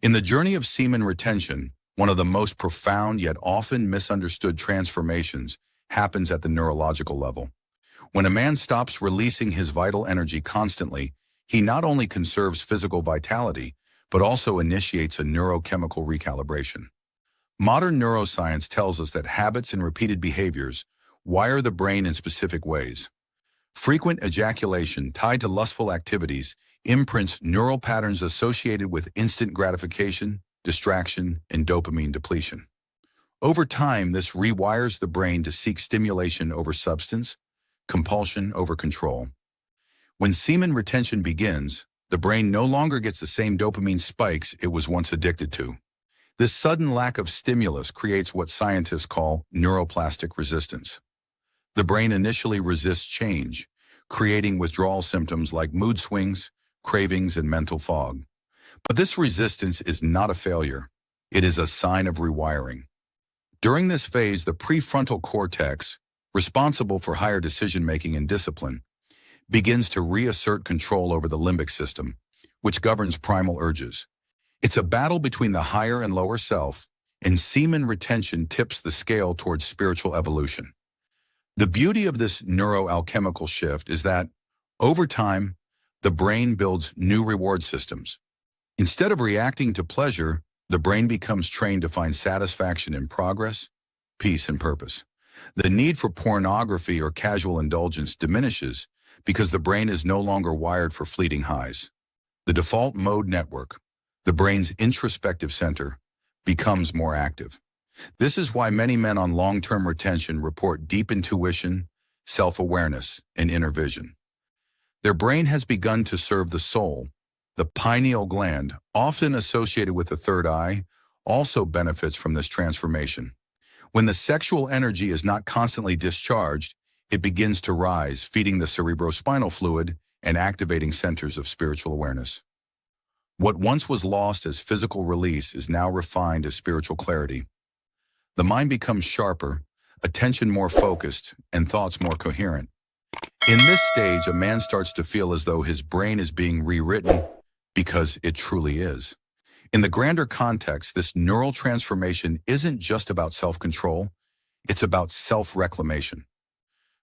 In the journey of semen retention, one of the most profound yet often misunderstood transformations happens at the neurological level. When a man stops releasing his vital energy constantly, he not only conserves physical vitality, but also initiates a neurochemical recalibration. Modern neuroscience tells us that habits and repeated behaviors wire the brain in specific ways. Frequent ejaculation tied to lustful activities imprints neural patterns associated with instant gratification, distraction, and dopamine depletion. Over time, this rewires the brain to seek stimulation over substance, compulsion over control. When semen retention begins, the brain no longer gets the same dopamine spikes it was once addicted to. This sudden lack of stimulus creates what scientists call neuroplastic resistance. The brain initially resists change, creating withdrawal symptoms like mood swings, cravings, and mental fog. But this resistance is not a failure. It is a sign of rewiring. During this phase, the prefrontal cortex, responsible for higher decision-making and discipline, begins to reassert control over the limbic system, which governs primal urges. It's a battle between the higher and lower self, and semen retention tips the scale towards spiritual evolution. The beauty of this neuroalchemical shift is that, over time, the brain builds new reward systems. Instead of reacting to pleasure, the brain becomes trained to find satisfaction in progress, peace, and purpose. The need for pornography or casual indulgence diminishes because the brain is no longer wired for fleeting highs. The default mode network, the brain's introspective center, becomes more active. This is why many men on long-term retention report deep intuition, self-awareness, and inner vision. Their brain has begun to serve the soul. The pineal gland, often associated with the third eye, also benefits from this transformation. When the sexual energy is not constantly discharged, it begins to rise, feeding the cerebrospinal fluid and activating centers of spiritual awareness. What once was lost as physical release is now refined as spiritual clarity. The mind becomes sharper, attention more focused, and thoughts more coherent. In this stage, a man starts to feel as though his brain is being rewritten because it truly is. In the grander context, this neural transformation isn't just about self-control, it's about self-reclamation.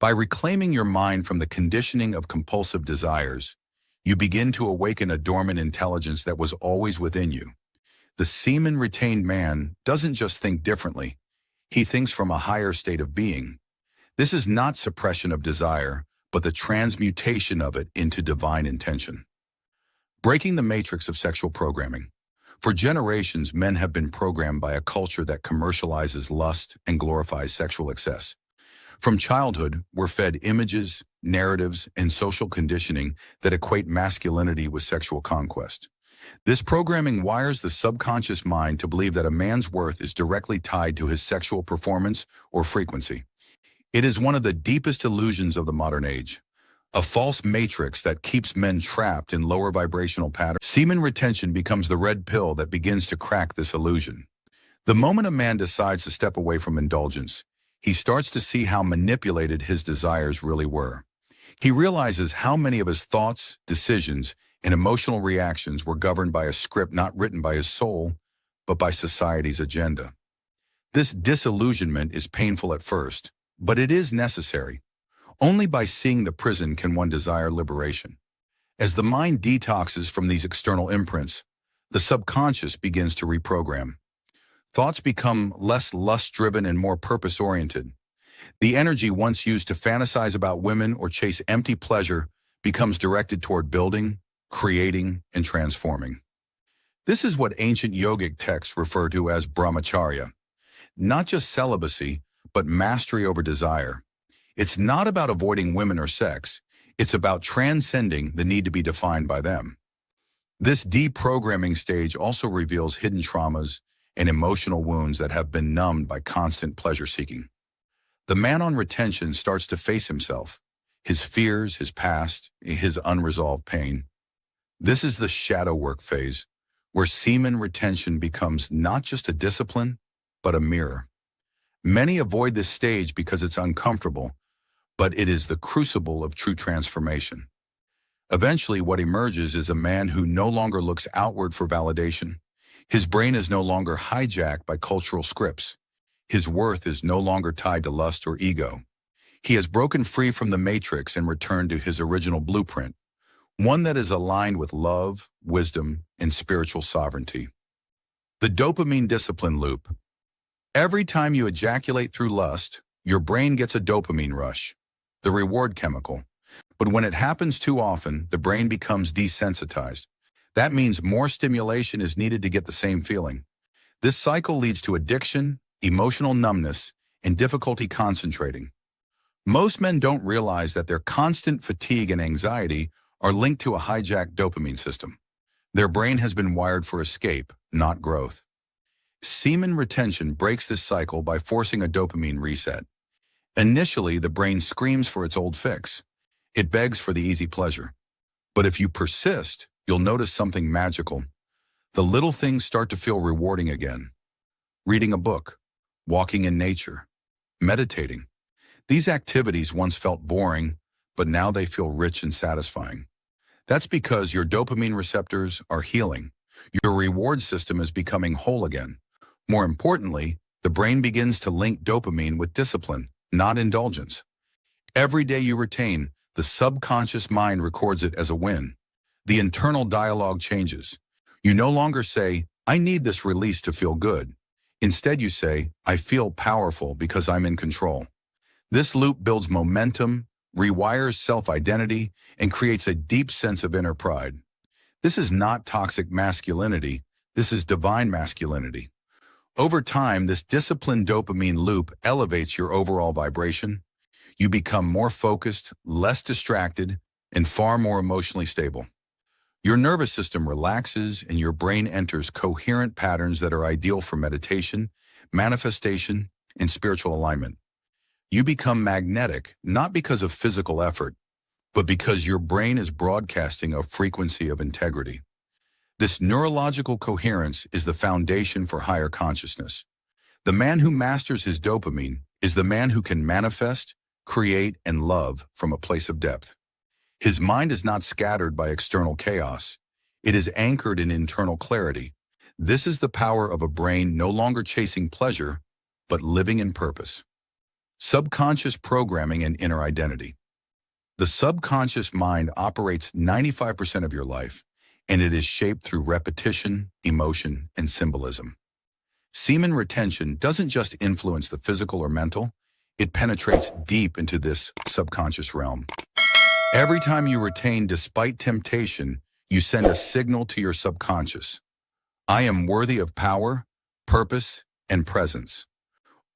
By reclaiming your mind from the conditioning of compulsive desires, you begin to awaken a dormant intelligence that was always within you. The semen-retained man doesn't just think differently, he thinks from a higher state of being. This is not suppression of desire, but the transmutation of it into divine intention. Breaking the matrix of sexual programming. For generations, men have been programmed by a culture that commercializes lust and glorifies sexual excess. From childhood, we're fed images, narratives, and social conditioning that equate masculinity with sexual conquest. This programming wires the subconscious mind to believe that a man's worth is directly tied to his sexual performance or frequency. It is one of the deepest illusions of the modern age, a false matrix that keeps men trapped in lower vibrational patterns. Semen retention becomes the red pill that begins to crack this illusion. The moment a man decides to step away from indulgence, he starts to see how manipulated his desires really were. He realizes how many of his thoughts, decisions, and emotional reactions were governed by a script not written by his soul, but by society's agenda. This disillusionment is painful at first, but it is necessary. Only by seeing the prison can one desire liberation. As the mind detoxes from these external imprints, the subconscious begins to reprogram. Thoughts become less lust-driven and more purpose-oriented. The energy once used to fantasize about women or chase empty pleasure becomes directed toward building, creating, and transforming. This is what ancient yogic texts refer to as brahmacharya. Not just celibacy, but mastery over desire. It's not about avoiding women or sex. It's about transcending the need to be defined by them. This deprogramming stage also reveals hidden traumas and emotional wounds that have been numbed by constant pleasure-seeking. The man on retention starts to face himself, his fears, his past, his unresolved pain. This is the shadow work phase, where semen retention becomes not just a discipline, but a mirror. Many avoid this stage because it's uncomfortable, but it is the crucible of true transformation. Eventually, what emerges is a man who no longer looks outward for validation. His brain is no longer hijacked by cultural scripts. His worth is no longer tied to lust or ego. He has broken free from the matrix and returned to his original blueprint, one that is aligned with love, wisdom, and spiritual sovereignty. The dopamine discipline loop. Every time you ejaculate through lust, your brain gets a dopamine rush, the reward chemical. But when it happens too often, the brain becomes desensitized. That means more stimulation is needed to get the same feeling. This cycle leads to addiction, emotional numbness, and difficulty concentrating. Most men don't realize that their constant fatigue and anxiety are linked to a hijacked dopamine system. Their brain has been wired for escape, not growth. Semen retention breaks this cycle by forcing a dopamine reset. Initially, the brain screams for its old fix. It begs for the easy pleasure. But if you persist, you'll notice something magical. The little things start to feel rewarding again. Reading a book, walking in nature, meditating. These activities once felt boring, but now they feel rich and satisfying. That's because your dopamine receptors are healing. Your reward system is becoming whole again. More importantly, the brain begins to link dopamine with discipline, not indulgence. Every day you retain, the subconscious mind records it as a win. The internal dialogue changes. You no longer say, "I need this release to feel good." Instead, you say, "I feel powerful because I'm in control." This loop builds momentum, rewires self-identity, and creates a deep sense of inner pride. This is not toxic masculinity. This is divine masculinity. Over time, this disciplined dopamine loop elevates your overall vibration. You become more focused, less distracted, and far more emotionally stable. Your nervous system relaxes and your brain enters coherent patterns that are ideal for meditation, manifestation, and spiritual alignment. You become magnetic, not because of physical effort, but because your brain is broadcasting a frequency of integrity. This neurological coherence is the foundation for higher consciousness. The man who masters his dopamine is the man who can manifest, create, and love from a place of depth. His mind is not scattered by external chaos. It is anchored in internal clarity. This is the power of a brain no longer chasing pleasure, but living in purpose. Subconscious programming and inner identity. The subconscious mind operates 95% of your life, and it is shaped through repetition, emotion, and symbolism. Semen retention doesn't just influence the physical or mental, it penetrates deep into this subconscious realm. Every time you retain despite temptation, you send a signal to your subconscious. I am worthy of power, purpose, and presence.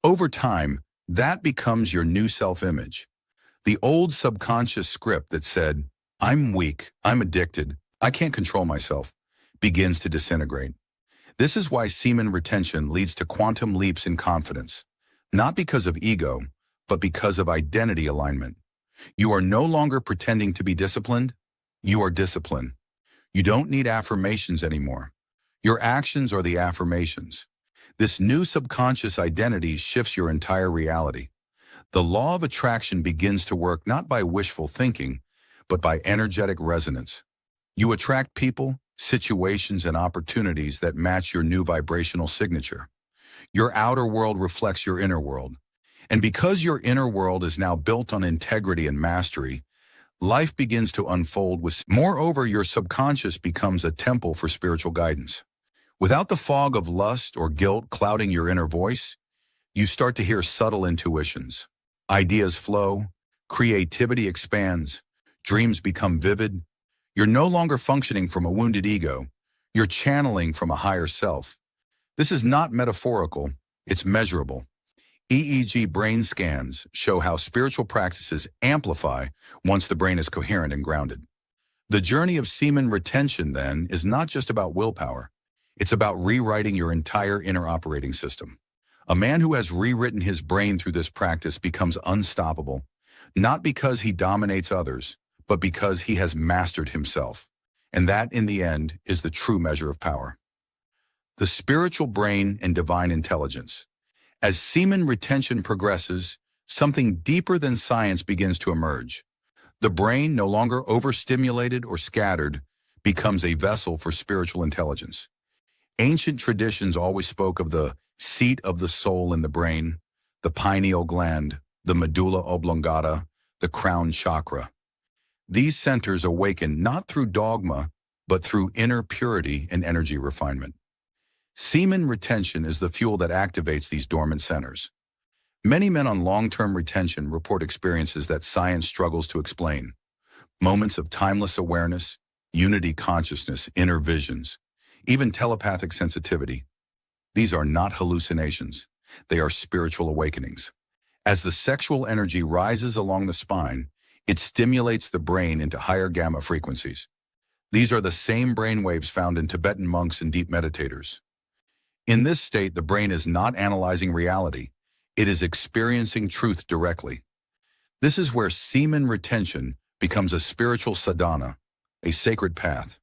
Over time, that becomes your new self-image. The old subconscious script that said, I'm weak, I'm addicted, I can't control myself, begins to disintegrate. This is why semen retention leads to quantum leaps in confidence, not because of ego, but because of identity alignment. You are no longer pretending to be disciplined, you are disciplined. You don't need affirmations anymore. Your actions are the affirmations. This new subconscious identity shifts your entire reality. The law of attraction begins to work not by wishful thinking, but by energetic resonance. You attract people, situations, and opportunities that match your new vibrational signature. Your outer world reflects your inner world. And because your inner world is now built on integrity and mastery, life begins to unfold with. Moreover, your subconscious becomes a temple for spiritual guidance. Without the fog of lust or guilt clouding your inner voice, you start to hear subtle intuitions. Ideas flow, creativity expands, dreams become vivid. You're no longer functioning from a wounded ego. You're channeling from a higher self. This is not metaphorical, it's measurable. EEG brain scans show how spiritual practices amplify once the brain is coherent and grounded. The journey of semen retention, then, is not just about willpower. It's about rewriting your entire inner operating system. A man who has rewritten his brain through this practice becomes unstoppable, not because he dominates others, but because he has mastered himself. And that, in the end, is the true measure of power. The spiritual brain and divine intelligence. As semen retention progresses, something deeper than science begins to emerge. The brain, no longer overstimulated or scattered, becomes a vessel for spiritual intelligence. Ancient traditions always spoke of the seat of the soul in the brain, the pineal gland, the medulla oblongata, the crown chakra. These centers awaken not through dogma, but through inner purity and energy refinement. Semen retention is the fuel that activates these dormant centers. Many men on long-term retention report experiences that science struggles to explain. Moments of timeless awareness, unity consciousness, inner visions, even telepathic sensitivity. These are not hallucinations. They are spiritual awakenings. As the sexual energy rises along the spine, it stimulates the brain into higher gamma frequencies. These are the same brain waves found in Tibetan monks and deep meditators. In this state, the brain is not analyzing reality. It is experiencing truth directly. This is where semen retention becomes a spiritual sadhana, a sacred path.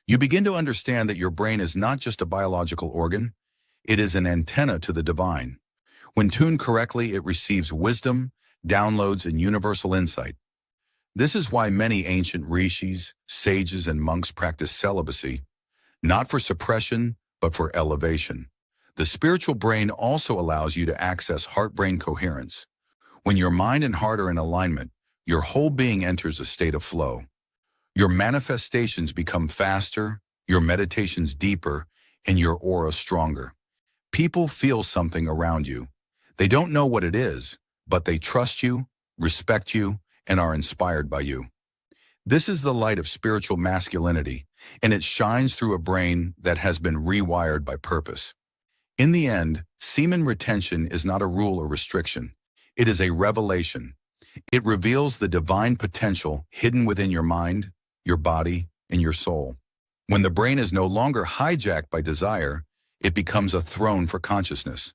You begin to understand that your brain is not just a biological organ, it is an antenna to the divine. When tuned correctly, it receives wisdom, downloads, and universal insight. This is why many ancient rishis, sages, and monks practice celibacy, not for suppression, but for elevation. The spiritual brain also allows you to access heart-brain coherence. When your mind and heart are in alignment, your whole being enters a state of flow. Your manifestations become faster, your meditations deeper, and your aura stronger. People feel something around you. They don't know what it is, but they trust you, respect you, and are inspired by you. This is the light of spiritual masculinity, and it shines through a brain that has been rewired by purpose. In the end, semen retention is not a rule or restriction. It is a revelation. It reveals the divine potential hidden within your mind, your body, and your soul. When the brain is no longer hijacked by desire, it becomes a throne for consciousness.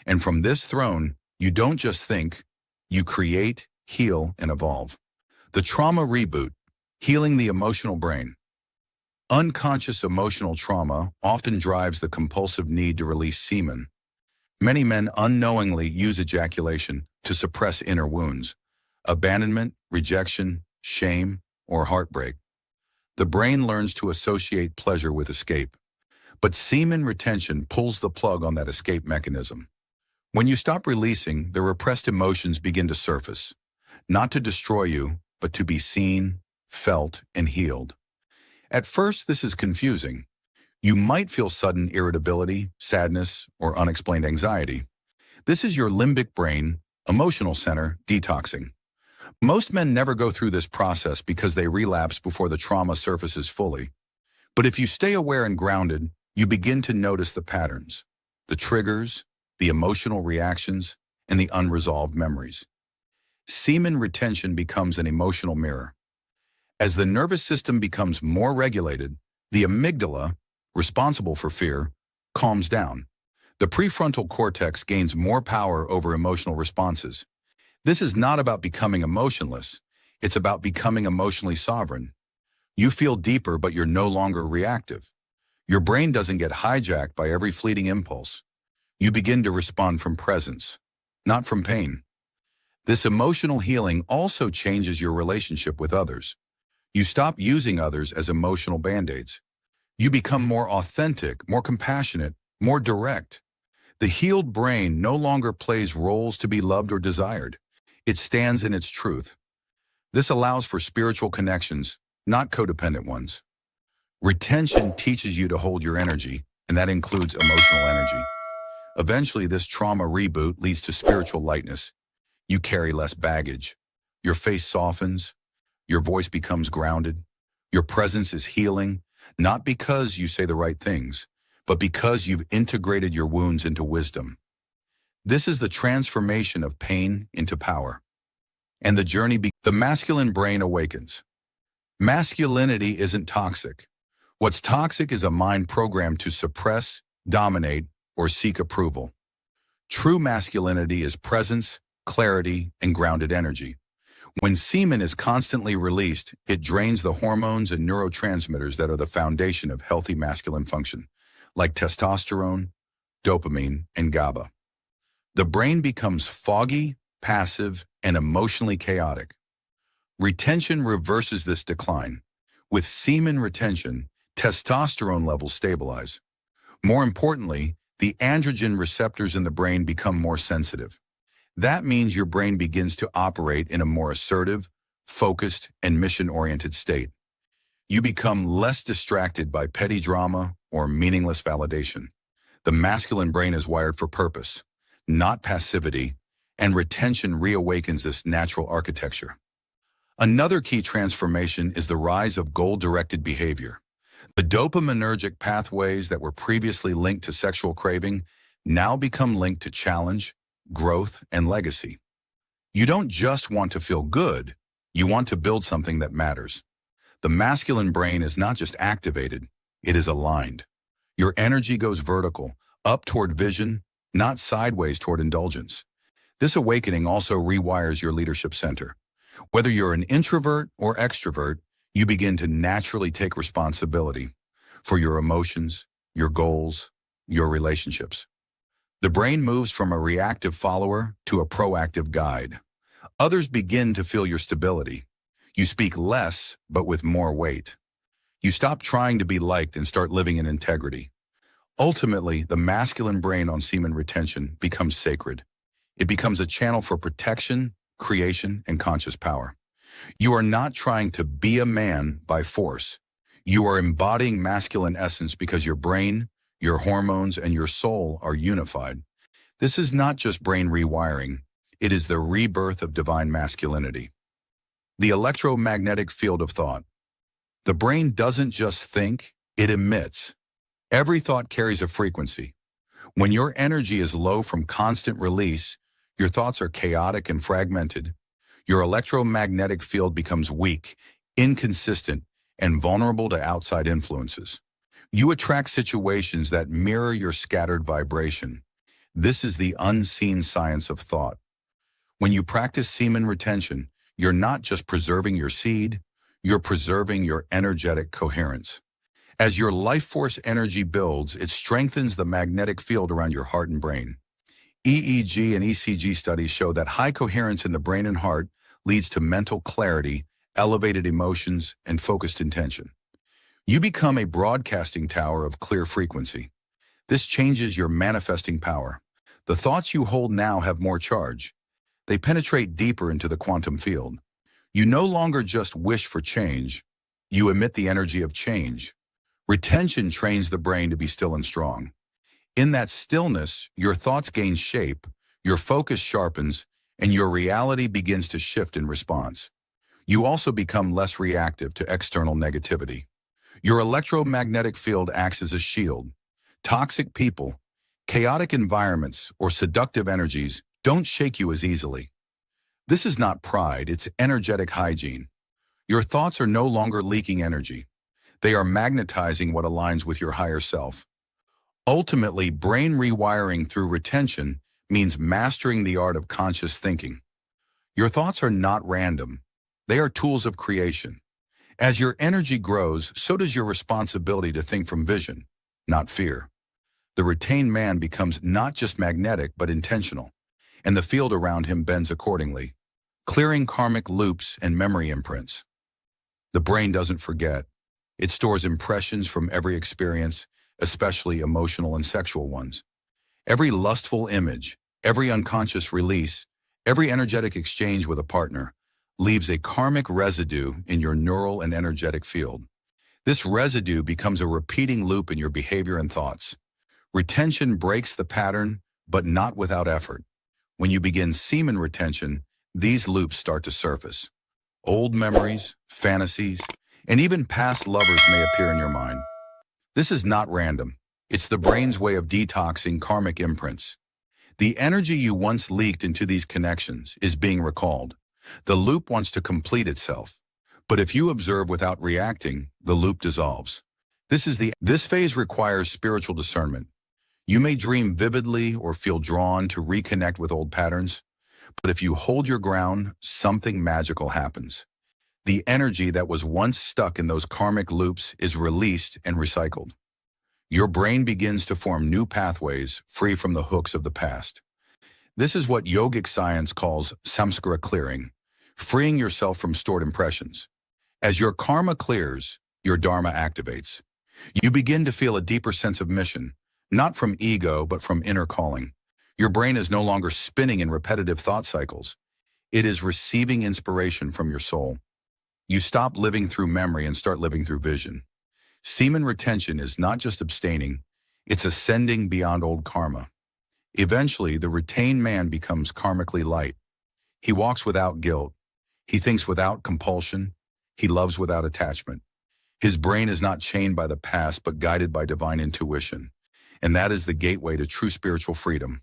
And from this throne, you don't just think, you create, heal, and evolve. The trauma reboot, healing the emotional brain. Unconscious emotional trauma often drives the compulsive need to release semen. Many men unknowingly use ejaculation to suppress inner wounds, abandonment, rejection, shame, or heartbreak. The brain learns to associate pleasure with escape. But semen retention pulls the plug on that escape mechanism. When you stop releasing, the repressed emotions begin to surface, not to destroy you, but to be seen, felt, and healed. At first, this is confusing. You might feel sudden irritability, sadness, or unexplained anxiety. This is your limbic brain, emotional center, detoxing. Most men never go through this process because they relapse before the trauma surfaces fully. But if you stay aware and grounded, you begin to notice the patterns, the triggers, the emotional reactions, and the unresolved memories. Semen retention becomes an emotional mirror. As the nervous system becomes more regulated, the amygdala, responsible for fear, calms down. The prefrontal cortex gains more power over emotional responses. This is not about becoming emotionless. It's about becoming emotionally sovereign. You feel deeper, but you're no longer reactive. Your brain doesn't get hijacked by every fleeting impulse. You begin to respond from presence, not from pain. This emotional healing also changes your relationship with others. You stop using others as emotional band-aids. You become more authentic, more compassionate, more direct. The healed brain no longer plays roles to be loved or desired. It stands in its truth. This allows for spiritual connections, not codependent ones. Retention teaches you to hold your energy, and that includes emotional energy. Eventually, this trauma reboot leads to spiritual lightness. You carry less baggage. Your face softens. Your voice becomes grounded. Your presence is healing, not because you say the right things, but because you've integrated your wounds into wisdom. This is the transformation of pain into power. And the masculine brain awakens. Masculinity isn't toxic. What's toxic is a mind programmed to suppress, dominate, or seek approval. True masculinity is presence, clarity, and grounded energy. When semen is constantly released, it drains the hormones and neurotransmitters that are the foundation of healthy masculine function, like testosterone, dopamine, and GABA. The brain becomes foggy, passive, and emotionally chaotic. Retention reverses this decline. With semen retention, testosterone levels stabilize. More importantly, the androgen receptors in the brain become more sensitive. That means your brain begins to operate in a more assertive, focused, and mission-oriented state. You become less distracted by petty drama or meaningless validation. The masculine brain is wired for purpose, not passivity, and retention reawakens this natural architecture. Another key transformation is the rise of goal-directed behavior. The dopaminergic pathways that were previously linked to sexual craving now become linked to challenge, growth, and legacy. You don't just want to feel good, you want to build something that matters. The masculine brain is not just activated, it is aligned. Your energy goes vertical, up toward vision, not sideways toward indulgence. This awakening also rewires your leadership center. Whether you're an introvert or extrovert, you begin to naturally take responsibility for your emotions, your goals, your relationships. The brain moves from a reactive follower to a proactive guide. Others begin to feel your stability. You speak less, but with more weight. You stop trying to be liked and start living in integrity. Ultimately, the masculine brain on semen retention becomes sacred. It becomes a channel for protection, creation, and conscious power. You are not trying to be a man by force. You are embodying masculine essence because your brain, your hormones, and your soul are unified. This is not just brain rewiring. It is the rebirth of divine masculinity. The electromagnetic field of thought. The brain doesn't just think, it emits. Every thought carries a frequency. When your energy is low from constant release, your thoughts are chaotic and fragmented. Your electromagnetic field becomes weak, inconsistent, and vulnerable to outside influences. You attract situations that mirror your scattered vibration. This is the unseen science of thought. When you practice semen retention, you're not just preserving your seed, you're preserving your energetic coherence. As your life force energy builds, it strengthens the magnetic field around your heart and brain. EEG and ECG studies show that high coherence in the brain and heart leads to mental clarity, elevated emotions, and focused intention. You become a broadcasting tower of clear frequency. This changes your manifesting power. The thoughts you hold now have more charge. They penetrate deeper into the quantum field. You no longer just wish for change, you emit the energy of change. Retention trains the brain to be still and strong. In that stillness, your thoughts gain shape, your focus sharpens, and your reality begins to shift in response. You also become less reactive to external negativity. Your electromagnetic field acts as a shield. Toxic people, chaotic environments, or seductive energies don't shake you as easily. This is not pride, it's energetic hygiene. Your thoughts are no longer leaking energy. They are magnetizing what aligns with your higher self. Ultimately, brain rewiring through retention means mastering the art of conscious thinking. Your thoughts are not random. They are tools of creation. As your energy grows, so does your responsibility to think from vision, not fear. The retained man becomes not just magnetic, but intentional, and the field around him bends accordingly, clearing karmic loops and memory imprints. The brain doesn't forget. It stores impressions from every experience, especially emotional and sexual ones. Every lustful image, every unconscious release, every energetic exchange with a partner leaves a karmic residue in your neural and energetic field. This residue becomes a repeating loop in your behavior and thoughts. Retention breaks the pattern, but not without effort. When you begin semen retention, these loops start to surface. Old memories, fantasies, and even past lovers may appear in your mind. This is not random. It's the brain's way of detoxing karmic imprints. The energy you once leaked into these connections is being recalled. The loop wants to complete itself. But if you observe without reacting, the loop dissolves. This phase requires spiritual discernment. You may dream vividly or feel drawn to reconnect with old patterns, but if you hold your ground, something magical happens. The energy that was once stuck in those karmic loops is released and recycled. Your brain begins to form new pathways free from the hooks of the past. This is what yogic science calls samskara clearing, freeing yourself from stored impressions. As your karma clears, your dharma activates. You begin to feel a deeper sense of mission, not from ego, but from inner calling. Your brain is no longer spinning in repetitive thought cycles. It is receiving inspiration from your soul. You stop living through memory and start living through vision. Semen retention is not just abstaining, it's ascending beyond old karma. Eventually, the retained man becomes karmically light. He walks without guilt. He thinks without compulsion. He loves without attachment. His brain is not chained by the past, but guided by divine intuition. And that is the gateway to true spiritual freedom.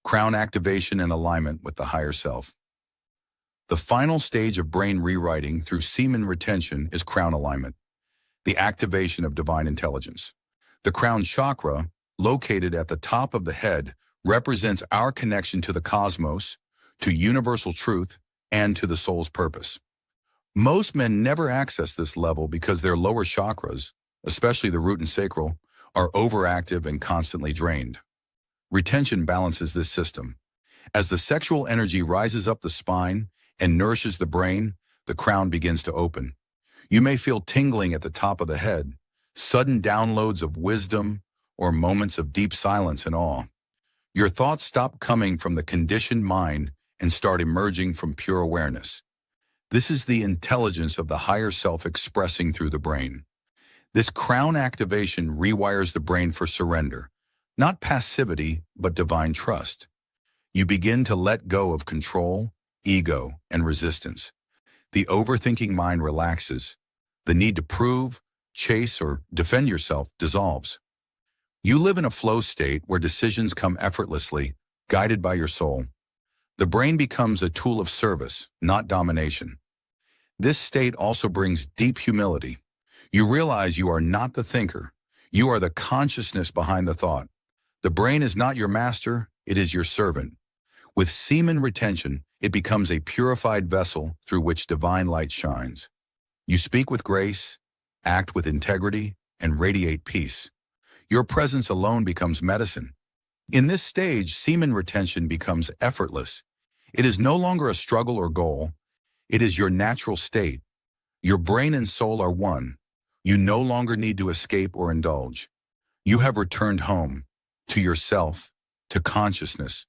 Crown activation and alignment with the higher self. The final stage of brain rewriting through semen retention is crown alignment, the activation of divine intelligence. The crown chakra, located at the top of the head, represents our connection to the cosmos, to universal truth, and to the soul's purpose. Most men never access this level because their lower chakras, especially the root and sacral, are overactive and constantly drained. Retention balances this system. As the sexual energy rises up the spine and nourishes the brain, the crown begins to open. You may feel tingling at the top of the head, sudden downloads of wisdom, or moments of deep silence and awe. Your thoughts stop coming from the conditioned mind and start emerging from pure awareness. This is the intelligence of the higher self expressing through the brain. This crown activation rewires the brain for surrender, not passivity, but divine trust. You begin to let go of control, ego, and resistance. The overthinking mind relaxes. The need to prove, chase, or defend yourself dissolves. You live in a flow state where decisions come effortlessly, guided by your soul. The brain becomes a tool of service, not domination. This state also brings deep humility. You realize you are not the thinker. You are the consciousness behind the thought. The brain is not your master, it is your servant. With semen retention, it becomes a purified vessel through which divine light shines. You speak with grace, act with integrity, and radiate peace. Your presence alone becomes medicine. In this stage, semen retention becomes effortless. It is no longer a struggle or goal. It is your natural state. Your brain and soul are one. You no longer need to escape or indulge. You have returned home, to yourself, to consciousness,